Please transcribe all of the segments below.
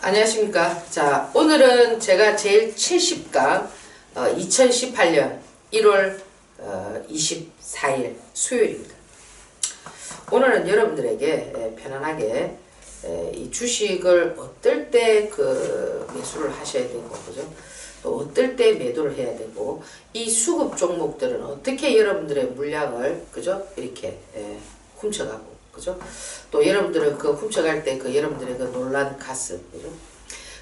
안녕하십니까. 자, 오늘은 제가 제일 70강 2018년 1월 24일 수요일입니다. 오늘은 여러분들에게 편안하게 이 주식을 어떨 때 매수를 하셔야 되고, 그죠? 또 어떨 때 매도를 해야 되고, 이 수급 종목들은 어떻게 여러분들의 물량을, 그죠? 이렇게 훔쳐가고, 그죠? 또 여러분들은 그 훔쳐갈 때 여러분들의 그 놀란 가슴, 그죠?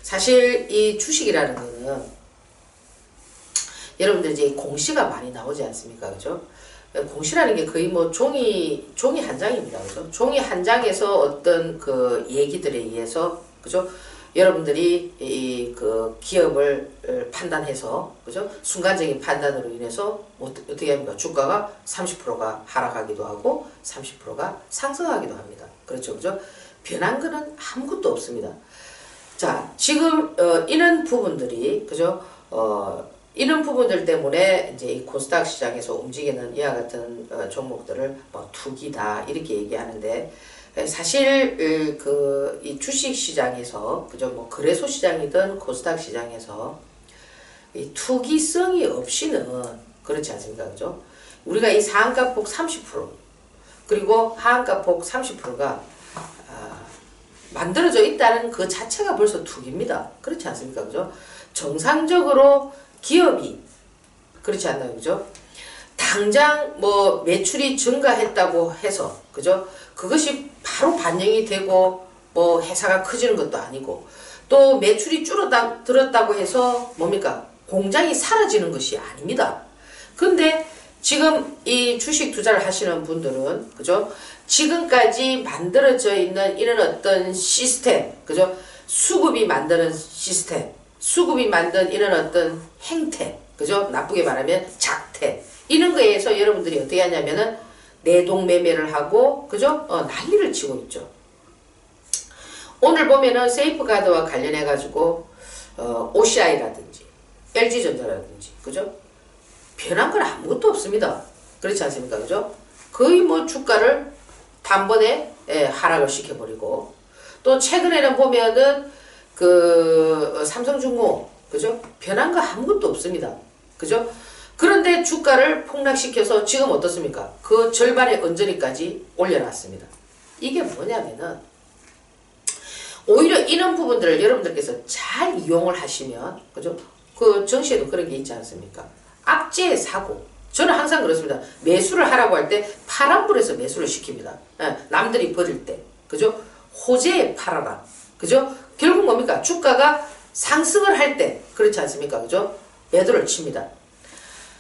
사실 이 주식이라는 거는 여러분들 이제 공시가 많이 나오지 않습니까? 그죠? 공시라는 게 거의 뭐 종이 한 장입니다. 그죠? 종이 한 장에서 어떤 그 얘기들에 의해서, 그죠? 여러분들이 그 기업을 판단해서, 그죠? 순간적인 판단으로 인해서 어떻게 합니까? 주가가 30%가 하락하기도 하고 30%가 상승하기도 합니다. 그렇죠. 그죠? 변한 거는 아무것도 없습니다. 자, 지금 이런 부분들이, 그죠? 이런 부분들 때문에 이제 이 코스닥 시장에서 움직이는 이와 같은 종목들을 뭐 투기다 이렇게 얘기하는데, 사실 이 주식 시장에서, 그죠? 뭐 거래소 시장이든 코스닥 시장에서 이 투기성이 없이는 그렇지 않습니까? 그죠? 우리가 이 상한가폭 30% 그리고 하한가폭 30%가 만들어져 있다는 그 자체가 벌써 투기입니다. 그렇지 않습니까? 그죠? 정상적으로 기업이, 그렇지 않나요? 그죠? 당장 뭐 매출이 증가했다고 해서, 그죠? 그것이 바로 반영이 되고 뭐 회사가 커지는 것도 아니고, 또 매출이 줄어들었다고 해서 뭡니까? 공장이 사라지는 것이 아닙니다. 근데 지금 이 주식 투자를 하시는 분들은, 그죠? 지금까지 만들어져 있는 이런 어떤 시스템, 그죠? 수급이 만드는 시스템, 수급이 만든 이런 어떤 행태, 그죠? 나쁘게 말하면 작태, 이런 거에서 여러분들이 어떻게 하냐면은 내동매매를 하고, 그죠? 난리를 치고 있죠. 오늘 보면은 세이프가드와 관련해 가지고 OCI라든지 LG전자라든지, 그죠? 변한 건 아무것도 없습니다. 그렇지 않습니까? 그죠? 거의 뭐 주가를 단번에 하락을 시켜버리고, 또 최근에는 보면은 삼성중공, 그죠? 변한 거 아무것도 없습니다. 그죠? 그런데 주가를 폭락시켜서 지금 어떻습니까? 그 절반의 언저리까지 올려놨습니다. 이게 뭐냐면은, 오히려 이런 부분들을 여러분들께서 잘 이용을 하시면, 그죠? 그 정시에도 그런 게 있지 않습니까? 악재의 사고. 저는 항상 그렇습니다. 매수를 하라고 할 때 파란불에서 매수를 시킵니다. 남들이 버릴 때. 그죠? 호재에 팔아라. 그죠? 결국 뭡니까? 주가가 상승을 할 때, 그렇지 않습니까? 그죠? 매도를 칩니다.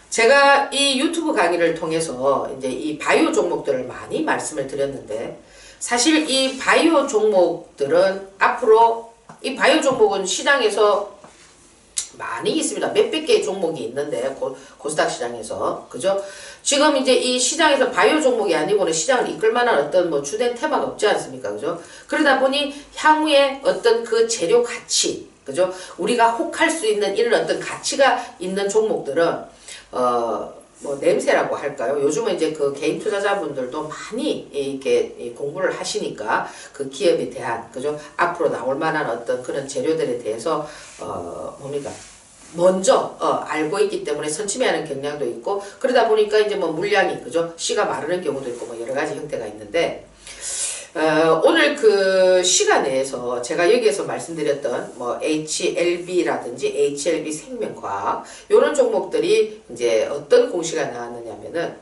제가 이 유튜브 강의를 통해서 이제 이 바이오 종목들을 많이 말씀을 드렸는데, 사실 이 바이오 종목들은 앞으로, 이 바이오 종목은 시장에서 많이 있습니다. 몇백 개의 종목이 있는데, 코스닥 시장에서. 그죠? 지금 이제 이 시장에서 바이오 종목이 아니고는 시장을 이끌 만한 어떤 뭐 주된 테마가 없지 않습니까? 그죠? 그러다 보니 향후에 어떤 그 재료 가치, 그죠? 우리가 혹할 수 있는 이런 어떤 가치가 있는 종목들은, 뭐 냄새라고 할까요? 요즘은 이제 그 개인 투자자분들도 많이 이렇게 공부를 하시니까 그 기업에 대한, 그죠? 앞으로 나올 만한 어떤 그런 재료들에 대해서 뭡니까? 먼저 알고 있기 때문에 선침해하는 경향도 있고, 그러다 보니까 이제 뭐 물량이, 그죠? 씨가 마르는 경우도 있고 뭐 여러 가지 형태가 있는데, 오늘 그 시간에서 제가 여기에서 말씀드렸던 뭐 HLB라든지 HLB 생명과학, 요런 종목들이 이제 어떤 공시가 나왔느냐면은,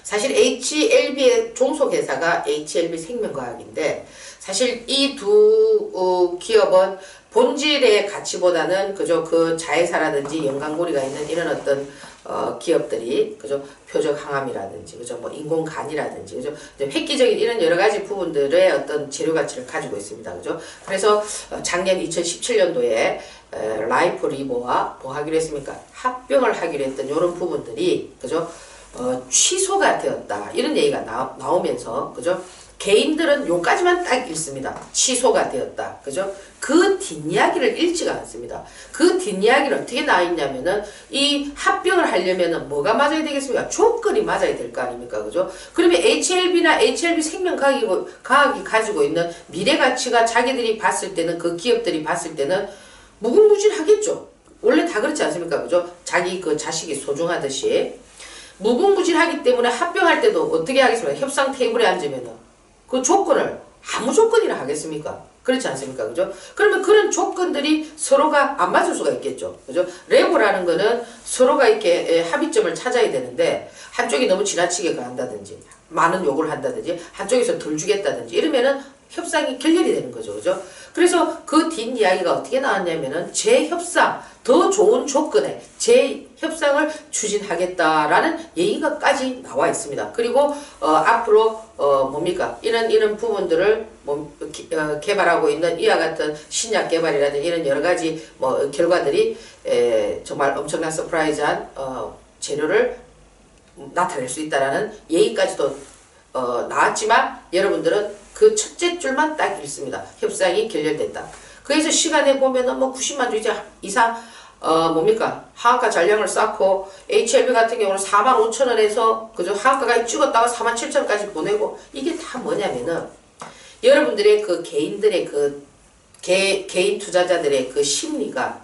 사실 HLB의 종속회사가 HLB 생명과학인데, 사실 이 두 기업은 본질의 가치보다는, 그죠? 그 자회사라든지 연강고리가 있는 이런 어떤 기업들이, 그죠? 표적 항암이라든지, 그죠? 뭐 인공간이라든지, 그죠? 획기적인 이런 여러 가지 부분들의 어떤 재료 가치를 가지고 있습니다. 그죠? 그래서 작년 2017년도에 라이프 리보와 뭐 하기로 했습니까? 합병을 하기로 했던 이런 부분들이, 그죠? 취소가 되었다. 이런 얘기가 나오면서, 그죠? 개인들은 요까지만 딱 읽습니다. 취소가 되었다. 그죠? 그 뒷이야기를 읽지가 않습니다. 그 뒷이야기는 어떻게 나와 있냐면은 이 합병을 하려면은 뭐가 맞아야 되겠습니까? 조건이 맞아야 될 거 아닙니까? 그죠? 그러면 HLB나 HLB 생명과학이 가지고 있는 미래 가치가 자기들이 봤을 때는 그 기업들이 봤을 때는 무궁무진하겠죠. 원래 다 그렇지 않습니까? 그죠? 자기 그 자식이 소중하듯이. 무궁무진하기 때문에 합병할 때도 어떻게 하겠습니까? 협상 테이블에 앉으면은 그 조건을 아무 조건이나 하겠습니까? 그렇지 않습니까? 그죠? 그러면 그런 조건들이 서로가 안 맞을 수가 있겠죠. 그죠? 레고라는 거는 서로가 이렇게 합의점을 찾아야 되는데 한쪽이 너무 지나치게 가한다든지 많은 요구를 한다든지 한쪽에서 덜 주겠다든지 이러면은 협상이 결렬이 되는 거죠. 그죠? 그래서 그 뒷이야기가 어떻게 나왔냐면은 재협상, 더 좋은 조건에 재협상을 추진하겠다라는 얘기가까지 나와 있습니다. 그리고 앞으로 뭡니까? 이런 부분들을 개발하고 있는 이와 같은 신약 개발이라든지 이런 여러 가지 결과들이 정말 엄청난 서프라이즈한 재료를 나타낼 수 있다라는 얘기까지도 나왔지만 여러분들은 그 첫째 줄만 딱 읽습니다. 협상이 결렬됐다. 그래서 시간에 보면은 90만 주 이상 뭡니까? 하한가 잔량을 쌓고 HLB 같은 경우는 45,000원에서 그죠? 하한가까지 찍었다가 47,000원까지 보내고 이게 다 뭐냐면은 여러분들의 그 개인들의 그 개인 투자자들의 그 심리가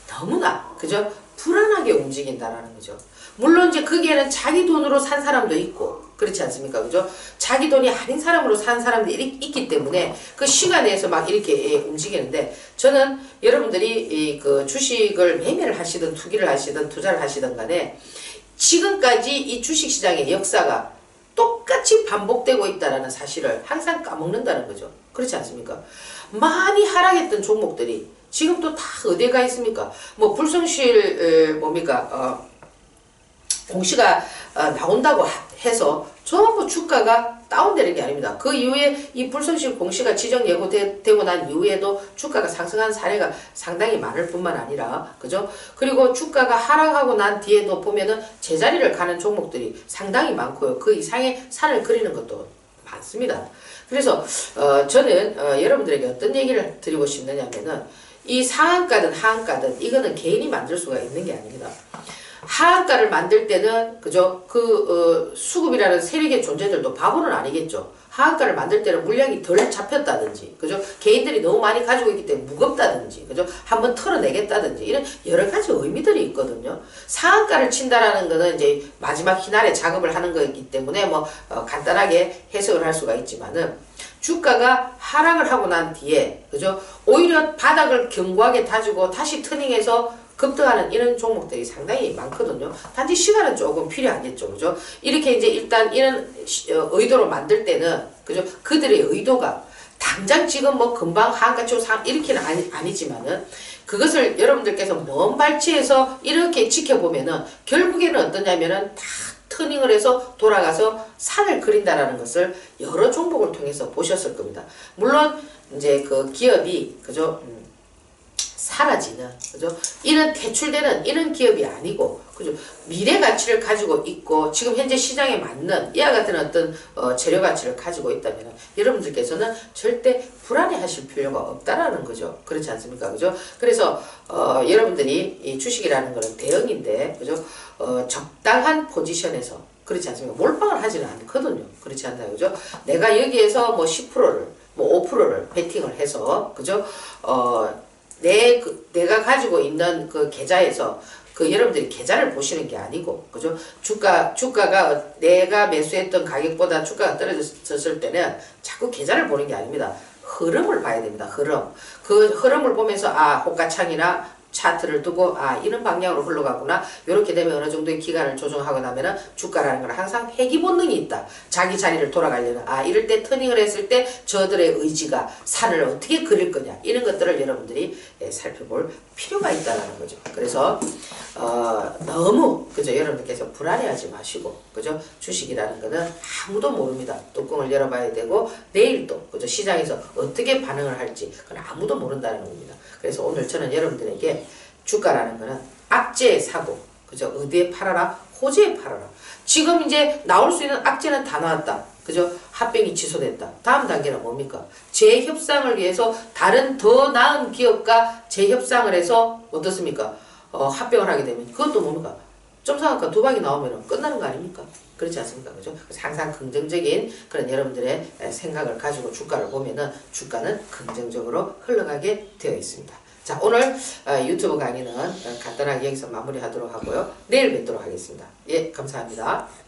너무나 그죠? 불안하게 움직인다라는 거죠. 물론 이제 거기에는 자기 돈으로 산 사람도 있고 그렇지 않습니까? 그죠? 자기 돈이 아닌 사람으로 산 사람들이 있기 때문에 그 시간에서 막 이렇게 움직이는데 저는 여러분들이 그 주식을 매매를 하시든 투기를 하시든 투자를 하시든 간에 지금까지 이 주식시장의 역사가 똑같이 반복되고 있다는 사실을 항상 까먹는다는 거죠. 그렇지 않습니까? 많이 하락했던 종목들이 지금 또 다 어디에 가 있습니까? 불성실 공시가 나온다고 해서 전부 주가가 다운되는 게 아닙니다. 그 이후에 이 불성실 공시가 지정 예고되고 난 이후에도 주가가 상승한 사례가 상당히 많을 뿐만 아니라 그죠? 그리고 주가가 하락하고 난 뒤에도 보면은 제자리를 가는 종목들이 상당히 많고요. 그 이상의 산을 그리는 것도 많습니다. 그래서 저는 여러분들에게 어떤 얘기를 드리고 싶느냐면은 이 상한가든 하한가든 이거는 개인이 만들 수가 있는 게 아닙니다. 하한가를 만들 때는 그죠? 수급이라는 세력의 존재들도 바보는 아니겠죠. 하한가를 만들 때는 물량이 덜 잡혔다든지 그죠? 개인들이 너무 많이 가지고 있기 때문에 무겁다든지 그죠? 한번 털어내겠다든지 이런 여러 가지 의미들이 있거든요. 상한가를 친다라는 거는 이제 마지막 희날에 작업을 하는 거기 때문에 간단하게 해석을 할 수가 있지만은 주가가 하락을 하고 난 뒤에 그죠? 오히려 바닥을 견고하게 다지고 다시 터닝해서 급등하는 이런 종목들이 상당히 많거든요. 단지 시간은 조금 필요하겠죠. 그죠? 이렇게 이제 일단 이런 의도로 만들 때는 그죠? 그들의 의도가 당장 지금 금방 한가 치고 이렇게는 아니지만은 그것을 여러분들께서 먼 발치에서 이렇게 지켜보면은 결국에는 어떠냐면은 다 터닝을 해서 돌아가서 산을 그린다라는 것을 여러 종목을 통해서 보셨을 겁니다. 물론 이제 그 기업이 그죠? 사라지는 그죠? 이런 퇴출되는 이런 기업이 아니고 그죠? 미래 가치를 가지고 있고 지금 현재 시장에 맞는 이와 같은 어떤 재료 가치를 가지고 있다면 여러분들께서는 절대 불안해하실 필요가 없다라는 거죠. 그렇지 않습니까? 그죠? 그래서 여러분들이 이 주식이라는 것은 대응인데 그죠? 적당한 포지션에서 그렇지 않습니까? 몰빵을 하지는 않거든요. 그렇지 않나요? 그죠? 내가 여기에서 10%를 5%를 베팅을 해서 그죠? 내가 가지고 있는 그 계좌에서 여러분들이 계좌를 보시는 게 아니고 그죠? 주가가 내가 매수했던 가격보다 주가가 떨어졌을 때는 자꾸 계좌를 보는 게 아닙니다. 흐름을 봐야 됩니다. 그 흐름을 보면서 호가창이나 차트를 두고 이런 방향으로 흘러가구나. 이렇게 되면 어느 정도의 기간을 조정하고 나면은 주가라는 건 항상 회귀 본능이 있다. 자기 자리를 돌아가려는 이럴 때 터닝을 했을 때 저들의 의지가 산을 어떻게 그릴 거냐 이런 것들을 여러분들이 살펴볼 필요가 있다는 거죠. 그래서 너무 그죠? 여러분들께서 불안해하지 마시고 그죠? 주식이라는 거는 아무도 모릅니다. 뚜껑을 열어봐야 되고 내일 또 그죠? 시장에서 어떻게 반응을 할지 그건 아무도 모른다는 겁니다. 그래서 오늘 저는 여러분들에게 주가라는 거는 악재의 사고 그죠? 어디에 팔아라? 호재에 팔아라. 지금 이제 나올 수 있는 악재는 다 나왔다. 그죠? 합병이 취소됐다. 다음 단계는 뭡니까? 재협상을 위해서 다른 더 나은 기업과 재협상을 해서 어떻습니까? 합병을 하게 되면 그것도 뭡니까? 점상학과 도박이 나오면 끝나는 거 아닙니까? 그렇지 않습니까? 그죠? 그래서 항상 긍정적인 그런 여러분들의 생각을 가지고 주가를 보면은 주가는 긍정적으로 흘러가게 되어 있습니다. 자, 오늘 유튜브 강의는 간단하게 여기서 마무리하도록 하고요. 내일 뵙도록 하겠습니다. 예, 감사합니다.